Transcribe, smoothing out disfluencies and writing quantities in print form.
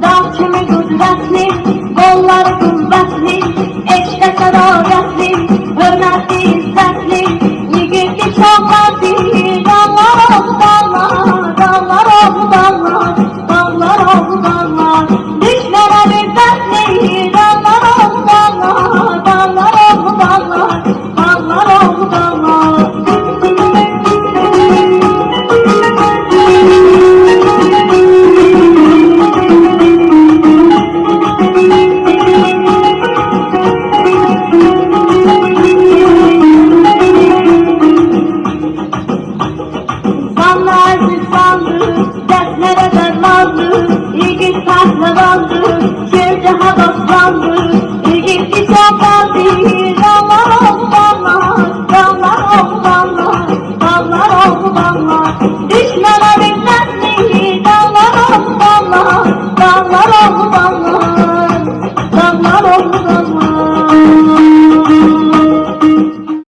Dağ kimi qüdrətli, qolları qüvvətli, eşqə sədaqətli, hörmətli, izzətli, yigitli çoxlardı, dağlar oldu dağlar, dağlar oldu dağlar, dağlar oldu dağlar. Düşmənə bizzətli, dağlar oldu dağlar, dağlar oldu dağlar, dağlar oldu dağlar. Dertlere dermanlı, yigit pehlivandı, şerce havaslandı, yigitli çobandı, dağlar oldu dağlar, dağlar oldu dağlar, dağlar oldu dağlar. Düşmana binnetli, dağlar oldu dağlar, dağlar oldu dağlar, dağlar oldu dağlar.